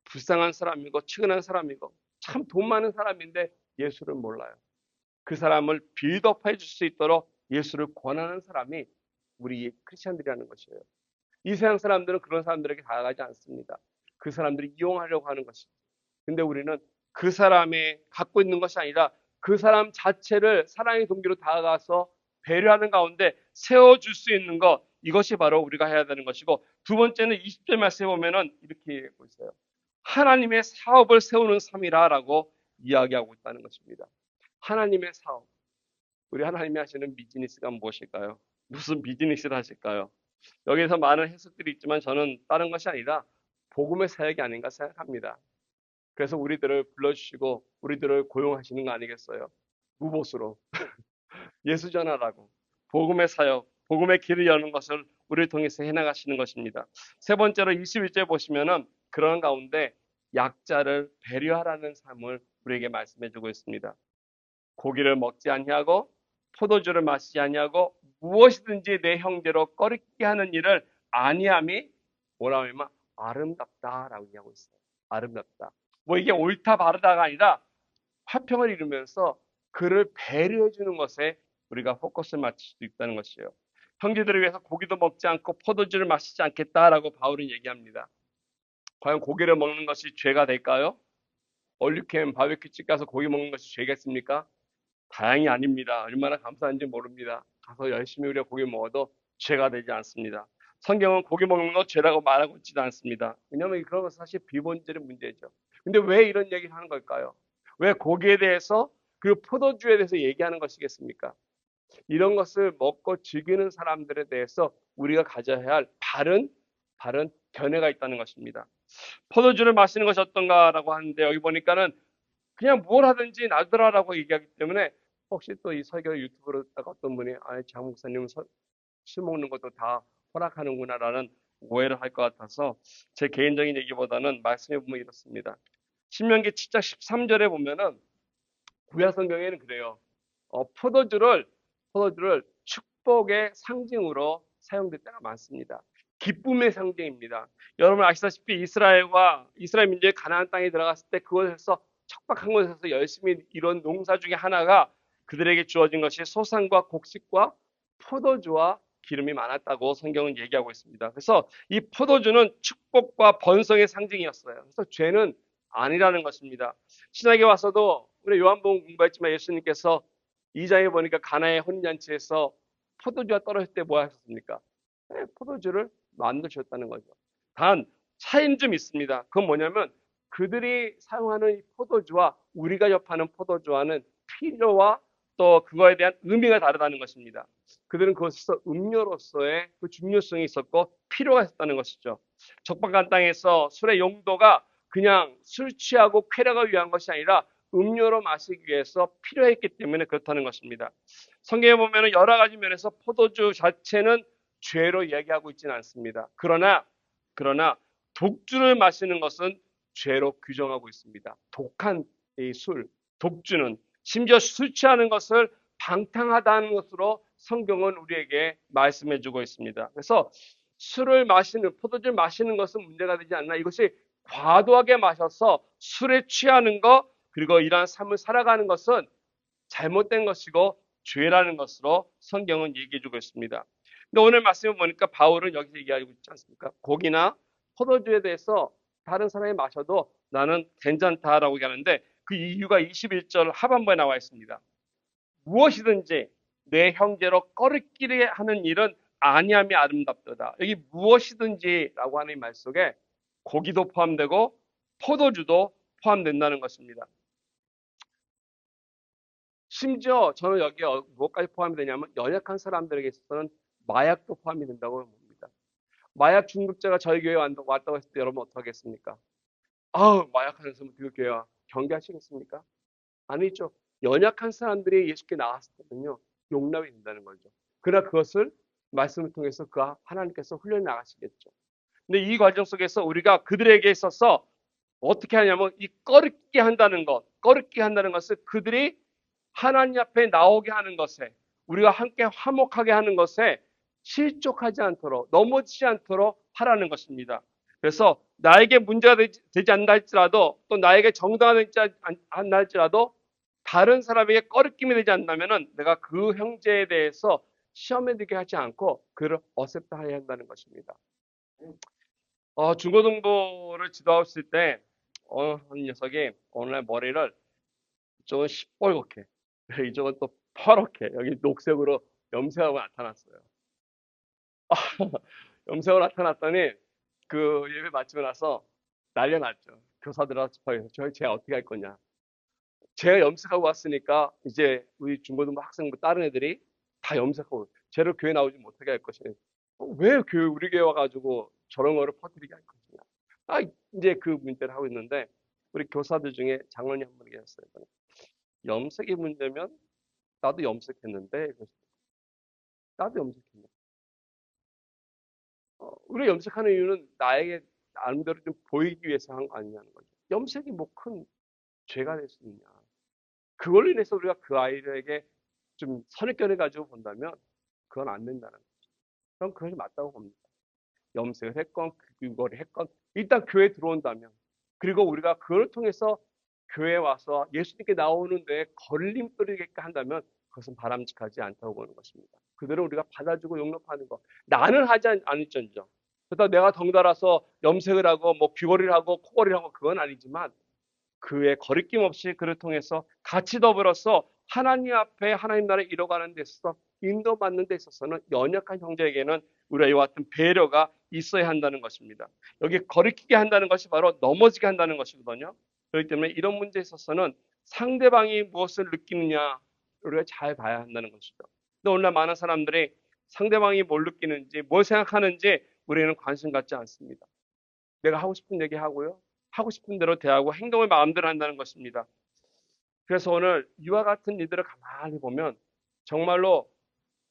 불쌍한 사람이고 측은한 사람이고 참 돈 많은 사람인데 예수를 몰라요. 그 사람을 빌드업해 줄 수 있도록 예수를 권하는 사람이 우리 크리스찬들이라는 것이에요. 이 세상 사람들은 그런 사람들에게 다가가지 않습니다. 그 사람들이 이용하려고 하는 것이죠. 근데 우리는 그 사람이 갖고 있는 것이 아니라 그 사람 자체를 사랑의 동기로 다가가서 배려하는 가운데 세워줄 수 있는 것, 이것이 바로 우리가 해야 되는 것이고, 두 번째는 20절 말씀에 보면은 이렇게 얘기하고 있어요. 하나님의 사업을 세우는 삶이라라고 이야기하고 있다는 것입니다. 하나님의 사업. 우리 하나님이 하시는 비즈니스가 무엇일까요? 무슨 비즈니스를 하실까요? 여기에서 많은 해석들이 있지만 저는 다른 것이 아니라 복음의 사역이 아닌가 생각합니다. 그래서 우리들을 불러주시고 우리들을 고용하시는 거 아니겠어요? 무보수로 예수 전하라고 복음의 사역, 복음의 길을 여는 것을 우리를 통해서 해나가시는 것입니다. 세 번째로 21절 보시면은 그런 가운데 약자를 배려하라는 삶을 우리에게 말씀해주고 있습니다. 고기를 먹지 아니하고 포도주를 마시지 아니하고 무엇이든지 내 형제로 꺼리게 하는 일을 아니함이 뭐라고 하면 아름답다라고 얘기하고 있어요. 아름답다. 뭐 이게 옳다 바르다가 아니라 화평을 이루면서 그를 배려해 주는 것에 우리가 포커스를 맞출 수 있다는 것이에요. 형제들을 위해서 고기도 먹지 않고 포도주를 마시지 않겠다라고 바울은 얘기합니다. 과연 고기를 먹는 것이 죄가 될까요? 올리캠 바베큐집 가서 고기 먹는 것이 죄겠습니까? 다행히 아닙니다. 얼마나 감사한지 모릅니다. 가서 열심히 우리가 고기 먹어도 죄가 되지 않습니다. 성경은 고기 먹는 거 죄라고 말하고 있지도 않습니다. 왜냐하면 그런 건 사실 비본질의 문제죠. 근데 왜 이런 얘기를 하는 걸까요? 왜 고기에 대해서 그리고 포도주에 대해서 얘기하는 것이겠습니까? 이런 것을 먹고 즐기는 사람들에 대해서 우리가 가져야 할 바른 견해가 있다는 것입니다. 포도주를 마시는 것이 어떤가라고 하는데 여기 보니까는 그냥 뭘 하든지 놔두라라고 얘기하기 때문에 혹시 또 이 설교 유튜브로 듣다가 어떤 분이 장 목사님은 술 먹는 것도 다 허락하는구나라는 오해를 할 것 같아서 제 개인적인 얘기보다는 말씀해 보면 이렇습니다. 신명기 7장 13절에 보면은 구약 성경에는 그래요. 포도주를 축복의 상징으로 사용될 때가 많습니다. 기쁨의 상징입니다. 여러분 아시다시피 이스라엘 민족이 가나안 땅에 들어갔을 때 그곳에서 척박한 곳에서 열심히 이룬 농사 중에 하나가 그들에게 주어진 것이 소산과 곡식과 포도주와 기름이 많았다고 성경은 얘기하고 있습니다. 그래서 이 포도주는 축복과 번성의 상징이었어요. 그래서 죄는 아니라는 것입니다. 신약에 와서도 우리 요한복음 공부했지만 예수님께서 2장에 보니까 가나의 혼인잔치에서 포도주가 떨어질 때 뭐 하셨습니까? 포도주를 만드셨다는 거죠. 단 차이는 좀 있습니다. 그건 뭐냐면 그들이 사용하는 이 포도주와 우리가 접하는 포도주와는 필요와 또 그거에 대한 의미가 다르다는 것입니다. 그들은 그것에서 음료로서의 그 중요성이 있었고 필요가 있었다는 것이죠. 적박한 땅에서 술의 용도가 그냥 술 취하고 쾌락을 위한 것이 아니라 음료로 마시기 위해서 필요했기 때문에 그렇다는 것입니다. 성경에 보면 여러 가지 면에서 포도주 자체는 죄로 얘기하고 있지는 않습니다. 그러나 독주를 마시는 것은 죄로 규정하고 있습니다. 독한 이 술, 독주는 심지어 술 취하는 것을 방탕하다는 것으로 성경은 우리에게 말씀해 주고 있습니다. 그래서 포도주를 마시는 것은 문제가 되지 않나. 이것이 과도하게 마셔서 술에 취하는 것, 그리고 이러한 삶을 살아가는 것은 잘못된 것이고 죄라는 것으로 성경은 얘기해 주고 있습니다. 근데 오늘 말씀을 보니까 바울은 여기서 얘기하고 있지 않습니까? 고기나 포도주에 대해서 다른 사람이 마셔도 나는 괜찮다라고 얘기하는데 그 이유가 21절 하반부에 나와 있습니다. 무엇이든지 내 형제로 꺼리끼리 하는 일은 아니함이 아름답도다. 여기 무엇이든지라고 하는 말 속에 고기도 포함되고 포도주도 포함된다는 것입니다. 심지어 저는 여기에 무엇까지 포함이 되냐면 연약한 사람들에게 있어서는 마약도 포함이 된다고 봅니다. 마약 중독자가 저희 교회에 왔다고 했을 때 여러분 어떡하겠습니까? 아우, 마약 하는 사람 그 교회 와 경계하시겠습니까? 아니죠. 연약한 사람들이 예수께 나왔을 때는요, 용납이 된다는 거죠. 그러나 그것을 말씀을 통해서 하나님께서 훈련해 나가시겠죠. 근데 이 과정 속에서 우리가 그들에게 있어서 어떻게 하냐면 이 꺼리끼게 한다는 것을 그들이 하나님 앞에 나오게 하는 것에 우리가 함께 화목하게 하는 것에 실족하지 않도록 넘어지지 않도록 하라는 것입니다. 그래서 나에게 문제가 되지 않나 할지라도 또 나에게 정당화 되지 않나 할지라도 다른 사람에게 꺼리낌이 되지 않는다면 내가 그 형제에 대해서 시험에 들게 하지 않고 그를 어셉트하여야 한다는 것입니다. 중고등부를 지도하고 있을 때 한 녀석이 오늘 머리를 이쪽은 시뻘겋게 이쪽은 또 파랗게 여기 녹색으로 염색하고 나타났어요. 염색으로 나타났더니 그 예배 마치고 나서 난리가 났죠. 교사들하고 제가 어떻게 할 거냐. 제가 염색하고 왔으니까 이제 우리 중고등부 학생부 다른 애들이 다 염색하고 쟤를 교회 나오지 못하게 할 것이냐. 왜 우리 교회 와가지고 저런 거를 퍼뜨리게 할 것이냐. 이제 그 문제를 하고 있는데 우리 교사들 중에 장로님 한 분이 계셨어요. 염색이 문제면 나도 염색했는데 나도 염색했는데 우리가 염색하는 이유는 나에게 나름대로 좀 보이기 위해서 한 거 아니냐는 거죠. 염색이 뭐 큰 죄가 될 수 있냐. 그걸로 인해서 우리가 그 아이들에게 좀 선입견을 가지고 본다면 그건 안 된다는 거죠. 그럼 그것이 맞다고 봅니다. 염색을 했건 그거를 했건 일단 교회에 들어온다면 그리고 우리가 그걸 통해서 교회에 와서 예수님께 나오는 데에 걸림돌이게끔 한다면 그것은 바람직하지 않다고 보는 것입니다. 그대로 우리가 받아주고 용납하는 것. 나는 하지 않을지언정. 그렇다고 내가 덩달아서 염색을 하고 뭐 귀걸이를 하고 코걸이를 하고 그건 아니지만 그의 거리낌 없이 그를 통해서 같이 더불어서 하나님 앞에 하나님 나라에 이뤄가는 데 있어서 인도받는 데 있어서는 연약한 형제에게는 우리와 이와 같은 배려가 있어야 한다는 것입니다. 여기 거리끼게 한다는 것이 바로 넘어지게 한다는 것이거든요. 그렇기 때문에 이런 문제에 있어서는 상대방이 무엇을 느끼느냐 우리가 잘 봐야 한다는 것이죠. 근데 오늘날 많은 사람들이 상대방이 뭘 느끼는지 뭘 생각하는지 우리는 관심 갖지 않습니다. 내가 하고 싶은 얘기 하고요. 하고 싶은 대로 대하고 행동을 마음대로 한다는 것입니다. 그래서 오늘 이와 같은 일들을 가만히 보면 정말로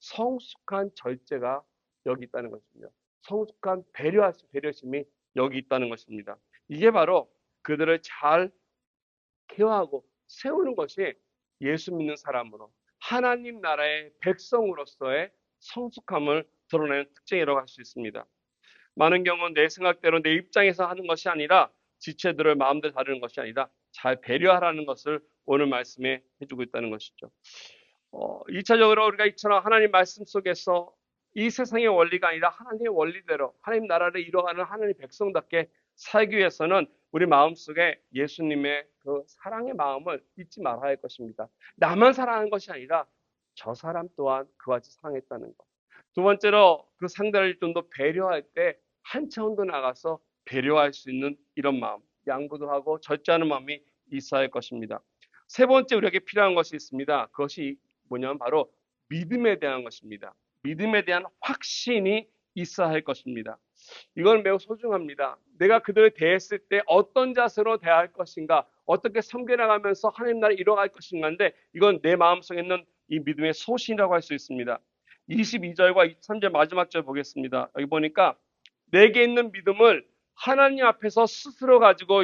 성숙한 절제가 여기 있다는 것입니다. 성숙한 배려심이 여기 있다는 것입니다. 이게 바로 그들을 잘 케어하고 세우는 것이 예수 믿는 사람으로 하나님 나라의 백성으로서의 성숙함을 드러내는 특징이라고 할 수 있습니다. 많은 경우는 내 생각대로 내 입장에서 하는 것이 아니라 지체들을 마음대로 다루는 것이 아니라 잘 배려하라는 것을 오늘 말씀에 해주고 있다는 것이죠. 2차적으로 우리가 이처럼 하나님 말씀 속에서 이 세상의 원리가 아니라 하나님의 원리대로 하나님 나라를 이뤄가는 하나님 백성답게 살기 위해서는 우리 마음속에 예수님의 그 사랑의 마음을 잊지 말아야 할 것입니다. 나만 사랑하는 것이 아니라 저 사람 또한 그와 같이 사랑했다는 것. 두 번째로 그 상대를 좀 더 배려할 때 한 차원 더 나가서 배려할 수 있는 이런 마음, 양보도 하고 절제하는 마음이 있어야 할 것입니다. 세 번째 우리에게 필요한 것이 있습니다. 그것이 뭐냐면 바로 믿음에 대한 것입니다. 믿음에 대한 확신이 있어야 할 것입니다. 이건 매우 소중합니다. 내가 그들을 대했을 때 어떤 자세로 대할 것인가, 어떻게 섬겨나가면서 하나님 나라를 이뤄갈 것인가인데 이건 내 마음속에 있는 이 믿음의 소신이라고 할 수 있습니다. 22절과 23절 마지막 절 보겠습니다. 여기 보니까 내게 있는 믿음을 하나님 앞에서 스스로 가지고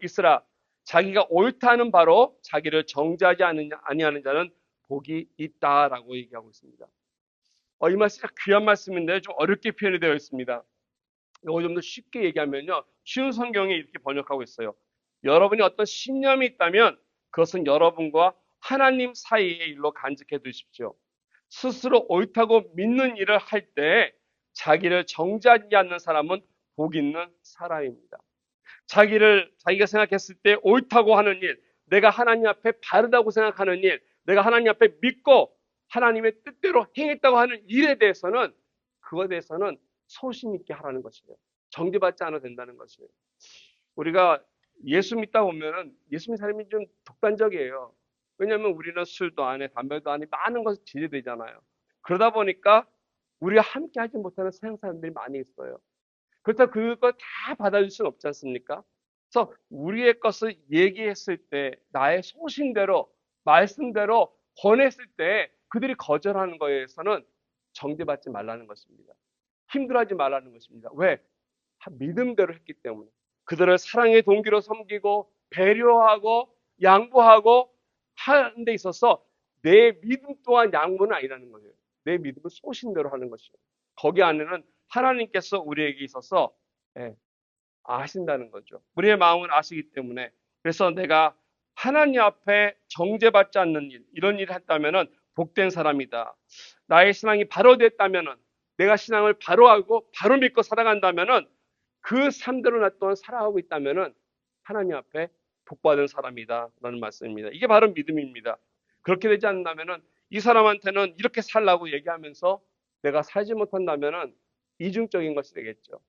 있으라. 자기가 옳다는 바로 자기를 정죄하지 아니하는 자는 복이 있다라고 얘기하고 있습니다. 이 말씀이 귀한 말씀인데 좀 어렵게 표현이 되어 있습니다. 이거 좀 더 쉽게 얘기하면요. 쉬운 성경에 이렇게 번역하고 있어요. 여러분이 어떤 신념이 있다면 그것은 여러분과 하나님 사이의 일로 간직해 두십시오. 스스로 옳다고 믿는 일을 할 때 자기를 정죄하지 않는 사람은 복 있는 사람입니다. 자기가 생각했을 때 옳다고 하는 일, 내가 하나님 앞에 바르다고 생각하는 일, 내가 하나님 앞에 믿고 하나님의 뜻대로 행했다고 하는 일에 대해서는 그거에 대해서는 소신 있게 하라는 것이에요. 정죄받지 않아도 된다는 것이에요. 우리가 예수 믿다 보면은 예수 믿는 사람이 좀 독단적이에요. 왜냐하면 우리는 술도 안 해, 담배도 안 해, 많은 것을 지배되잖아요. 그러다 보니까 우리가 함께 하지 못하는 세상 사람들이 많이 있어요. 그렇다고 그걸 다 받아줄 수는 없지 않습니까? 그래서 우리의 것을 얘기했을 때 나의 소신대로 말씀대로 권했을 때 그들이 거절하는 거에서는 정죄받지 말라는 것입니다. 힘들어하지 말라는 것입니다. 왜? 믿음대로 했기 때문에. 그들을 사랑의 동기로 섬기고 배려하고 양보하고 하는 데 있어서 내 믿음 또한 양보는 아니라는 거예요. 내 믿음은 소신대로 하는 것이에요. 거기 안에는 하나님께서 우리에게 있어서 아신다는 거죠. 우리의 마음을 아시기 때문에. 그래서 내가 하나님 앞에 정죄받지 않는 일, 이런 일을 했다면 복된 사람이다. 나의 신앙이 바로 됐다면, 내가 신앙을 바로 하고 바로 믿고 살아간다면 그 삶대로 나 또한 살아가고 있다면 하나님 앞에 복받은 사람이다 라는 말씀입니다. 이게 바로 믿음입니다. 그렇게 되지 않는다면 이 사람한테는 이렇게 살라고 얘기하면서 내가 살지 못한다면 이중적인 것이 되겠죠.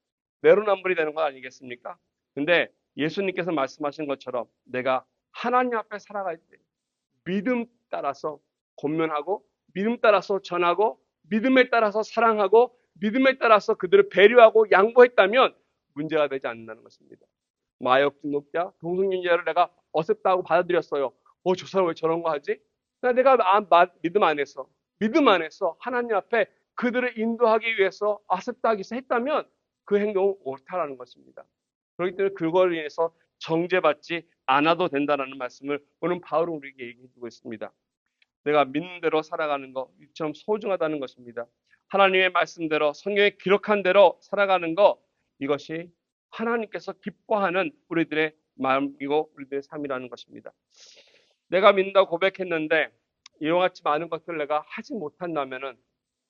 내로남불이 되는 거 아니겠습니까? 근데 예수님께서 말씀하신 것처럼 내가 하나님 앞에 살아갈 때 믿음 따라서 권면하고 믿음 따라서 전하고 믿음에 따라서 사랑하고 믿음에 따라서 그들을 배려하고 양보했다면 문제가 되지 않는다는 것입니다. 마약 중독자, 동성연자를 내가 어셉다고 받아들였어요. 저 사람 왜 저런 거 하지? 내가 믿음 안에서 하나님 앞에 그들을 인도하기 위해서 어셉트하기 위해서 했다면 그 행동은 옳다라는 것입니다. 그렇기 때문에 그걸 인해서 정죄받지 않아도 된다는 말씀을 오늘 바울은 우리에게 얘기해주고 있습니다. 내가 믿는 대로 살아가는 것, 이처럼 소중하다는 것입니다. 하나님의 말씀대로 성경에 기록한 대로 살아가는 것, 이것이 하나님께서 기뻐하는 우리들의 마음이고 우리들의 삶이라는 것입니다. 내가 믿는다고 고백했는데 이와 같이 많은 것들을 내가 하지 못한다면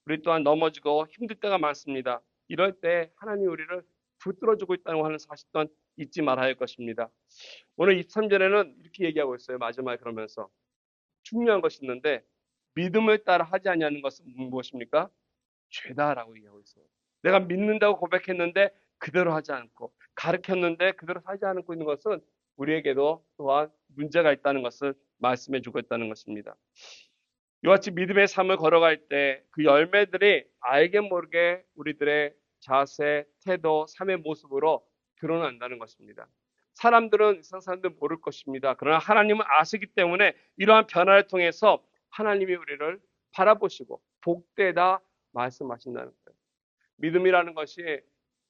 우리 또한 넘어지고 힘들 때가 많습니다. 이럴 때 하나님이 우리를 붙들어주고 있다는 하는 사실 또한 잊지 말아야 할 것입니다. 오늘 23절에는 이렇게 얘기하고 있어요. 마지막에 그러면서 중요한 것이 있는데 믿음을 따라 하지 아니하는 것은 무엇입니까? 죄다라고 얘기하고 있어요. 내가 믿는다고 고백했는데 그대로 하지 않고 가르쳤는데 그대로 하지 않고 있는 것은 우리에게도 또한 문제가 있다는 것을 말씀해 주고 있다는 것입니다. 이와 같이 믿음의 삶을 걸어갈 때 그 열매들이 알게 모르게 우리들의 자세, 태도, 삶의 모습으로 드러난다는 것입니다. 사람들은 세상 사람들은 모를 것입니다. 그러나 하나님은 아시기 때문에 이러한 변화를 통해서 하나님이 우리를 바라보시고 복되다 말씀하신다는 거예요. 믿음이라는 것이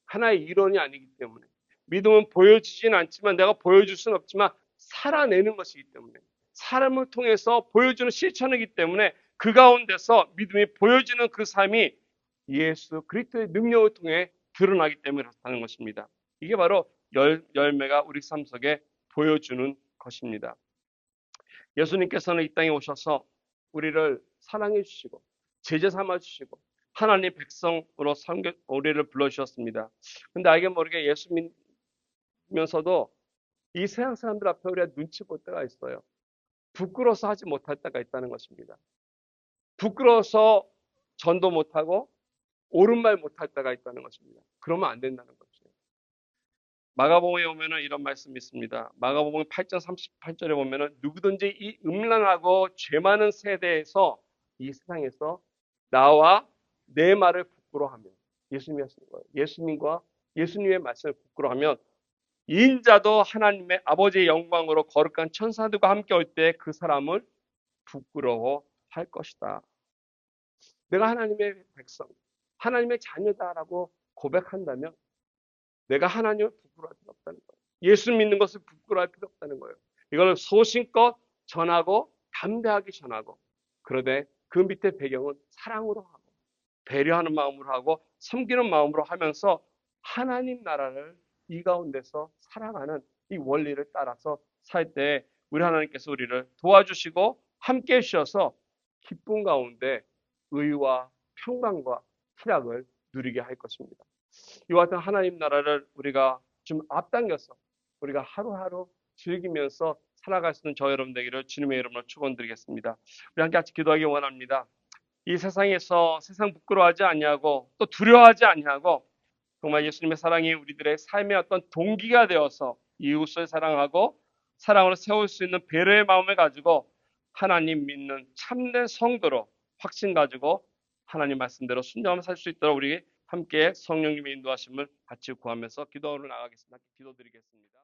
하나의 이론이 아니기 때문에 믿음은 보여지진 않지만 내가 보여줄 수는 없지만 살아내는 것이기 때문에 사람을 통해서 보여주는 실천이기 때문에 그 가운데서 믿음이 보여지는 그 삶이 예수 그리스도의 능력을 통해 드러나기 때문에 그렇다는 것입니다. 이게 바로 열매가 우리 삶 속에 보여주는 것입니다. 예수님께서는 이 땅에 오셔서 우리를 사랑해 주시고 제자 삼아 주시고 하나님 백성으로 우리를 불러주셨습니다. 근데 알게 모르게 예수 믿으면서도 이 세상 사람들 앞에 우리가 눈치 볼 때가 있어요. 부끄러워서 하지 못할 때가 있다는 것입니다. 부끄러워서 전도 못하고 옳은 말 못할 때가 있다는 것입니다. 그러면 안 된다는 거죠. 마가복음에 보면은 이런 말씀이 있습니다. 마가복음 8장 38절에 보면은 누구든지 이 음란하고 죄 많은 세대에서 이 세상에서 나와 내 말을 부끄러워하면 예수님이 하시는 거예요. 예수님과 예수님의 말씀을 부끄러워하면 인자도 하나님의 아버지의 영광으로 거룩한 천사들과 함께 올 때 그 사람을 부끄러워할 것이다. 내가 하나님의 백성, 하나님의 자녀다라고 고백한다면 내가 하나님을 부끄러워할 필요 없다는 거예요. 예수 믿는 것을 부끄러워할 필요 없다는 거예요. 이걸 소신껏 전하고 담대하게 전하고 그런데 그 밑에 배경은 사랑으로 하고 배려하는 마음으로 하고 섬기는 마음으로 하면서 하나님 나라를 이 가운데서 살아가는 이 원리를 따라서 살 때 우리 하나님께서 우리를 도와주시고 함께 해주셔서 기쁨 가운데 의와 평강과 희락을 누리게 할 것입니다. 이와 같은 하나님 나라를 우리가 좀 앞당겨서 우리가 하루하루 즐기면서 살아갈 수 있는 저 여러분 되기를 주님의 이름으로 축원드리겠습니다. 우리 함께 같이 기도하기 원합니다. 이 세상에서 세상 부끄러워하지 아니하고 또 두려워하지 아니하고 정말 예수님의 사랑이 우리들의 삶의 어떤 동기가 되어서 이웃을 사랑하고 사랑으로 세울 수 있는 배려의 마음을 가지고 하나님 믿는 참된 성도로 확신 가지고 하나님 말씀대로 순종하며 살 수 있도록 우리 함께 성령님의 인도하심을 같이 구하면서 기도를 나가겠습니다. 기도드리겠습니다.